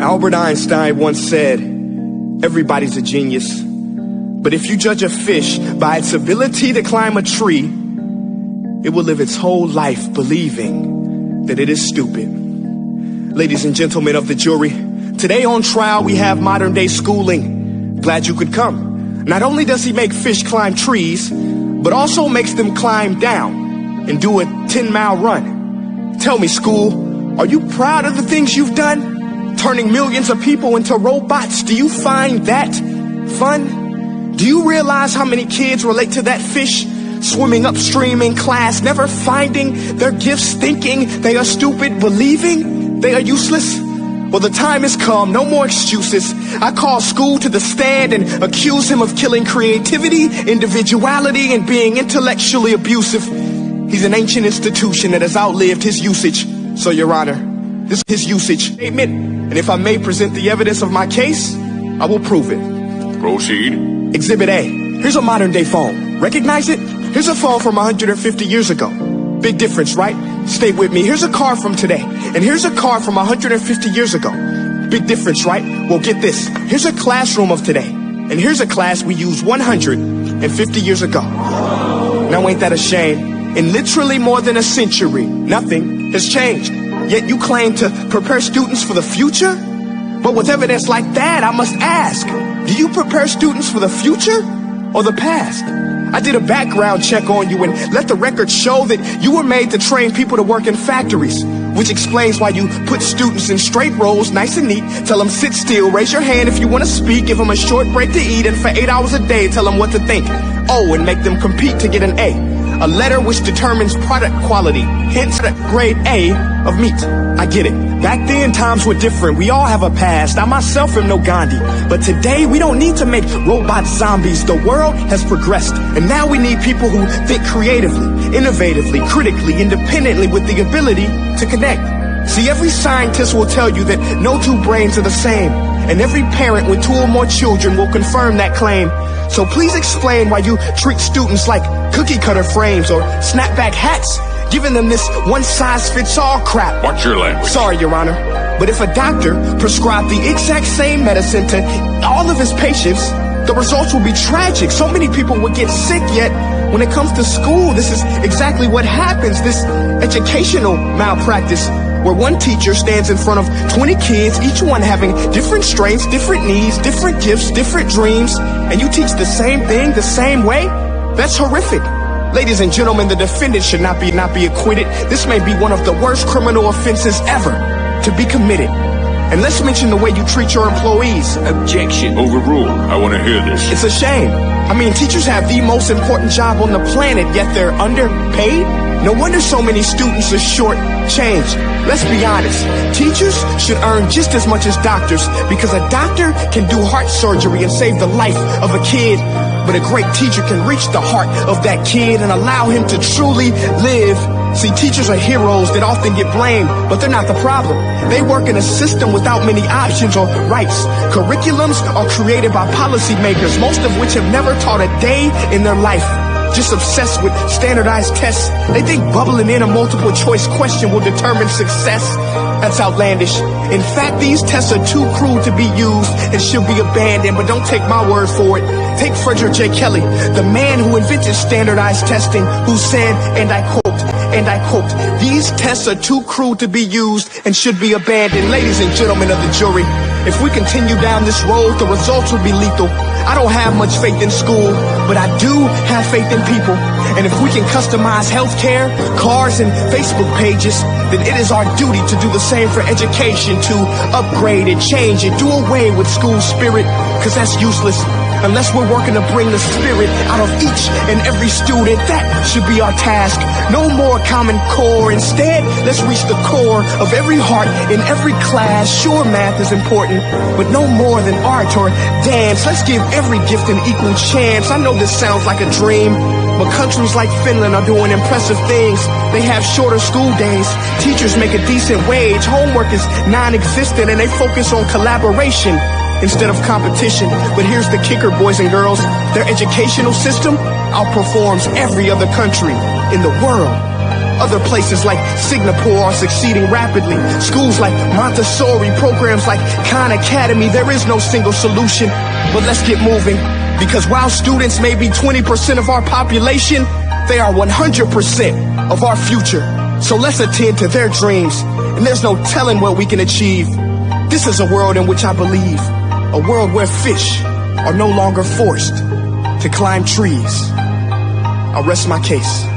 Albert Einstein once said, everybody's a genius. But if you judge a fish by its ability to climb a tree, it will live its whole life believing that it is stupid. Ladies and gentlemen of the jury, today on trial we have modern day schooling. Glad you could come. Not only does he make fish climb trees, but also makes them climb down and do a 10-mile run. Tell me, school, are you proud of the things you've done? Turning millions of people into robots, do you find that fun? Do you realize how many kids relate to that fish? Swimming upstream in class, never finding their gifts, thinking they are stupid, believing they are useless? Well, the time has come, no more excuses. I call school to the stand and accuse him of killing creativity, individuality, and being intellectually abusive. He's an ancient institution that has outlived his usage. So, Your Honor, this is his usage statement, and if I may present the evidence of my case, I will prove it. Proceed. Exhibit A. Here's a modern day phone. Recognize it? Here's a phone from 150 years ago. Big difference, right? Stay with me. Here's a car from today. And here's a car from 150 years ago. Big difference, right? Well, get this. Here's a classroom of today. And here's a class we used 150 years ago. Now, ain't that a shame? In literally more than a century, nothing has changed. Yet you claim to prepare students for the future? But with evidence like that, I must ask, do you prepare students for the future or the past? I did a background check on you and let the record show that you were made to train people to work in factories, which explains why you put students in straight rows, nice and neat, tell them sit still, raise your hand if you want to speak, give them a short break to eat, and for 8 hours a day, tell them what to think. Oh, and make them compete to get an A. A letter which determines product quality, hence grade A of meat. I get it. Back then, times were different. We all have a past. I myself am no Gandhi. But today, we don't need to make robot zombies. The world has progressed. And now we need people who think creatively, innovatively, critically, independently, with the ability to connect. See, every scientist will tell you that no two brains are the same. And every parent with 2 or more children will confirm that claim. So please explain why you treat students like cookie cutter frames or snapback hats, giving them this one-size-fits-all crap. Watch your language. Sorry, Your Honor. But if a doctor prescribed the exact same medicine to all of his patients, the results will be tragic. So many people would get sick, yet when it comes to school, this is exactly what happens. This educational malpractice, where one teacher stands in front of 20 kids, each one having different strengths, different needs, different gifts, different dreams, and you teach the same thing the same way? That's horrific. Ladies and gentlemen, the defendant should not be acquitted. This may be one of the worst criminal offenses ever to be committed. And let's mention the way you treat your employees. Objection. Overruled. I want to hear this. It's a shame. I mean, teachers have the most important job on the planet, yet they're underpaid? No wonder so many students are short-changed. Let's be honest. Teachers should earn just as much as doctors, because a doctor can do heart surgery and save the life of a kid. But a great teacher can reach the heart of that kid and allow him to truly live. See, teachers are heroes that often get blamed, but they're not the problem. They work in a system without many options or rights. Curriculums are created by policymakers, most of which have never taught a day in their life. Just obsessed with standardized tests. They think bubbling in a multiple choice question will determine success. That's outlandish. In fact, these tests are too cruel to be used and should be abandoned, but don't take my word for it. Take Frederick J. Kelly, the man who invented standardized testing, who said, and I quote, these tests are too cruel to be used and should be abandoned. Ladies and gentlemen of the jury, if we continue down this road, the results will be lethal. I don't have much faith in school, but I do have faith in people. And if we can customize healthcare, cars, and Facebook pages, then it is our duty to do the same for education, to upgrade it, change it, do away with school spirit, because that's useless. Unless we're working to bring the spirit out of each and every student, that should be our task. No more Common Core. Instead, let's reach the core of every heart in every class. Sure, math is important, but no more than art or dance. Let's give every gift an equal chance. I know this sounds like a dream, but countries like Finland are doing impressive things. They have shorter school days. Teachers make a decent wage. Homework is non-existent, and they focus on collaboration instead of competition. But here's the kicker, boys and girls. Their educational system outperforms every other country in the world. Other places like Singapore are succeeding rapidly. Schools like Montessori, programs like Khan Academy. There is no single solution, but let's get moving. Because while students may be 20% of our population, they are 100% of our future. So let's attend to their dreams, and there's no telling what we can achieve. This is a world in which I believe, a world where fish are no longer forced to climb trees. I'll rest my case.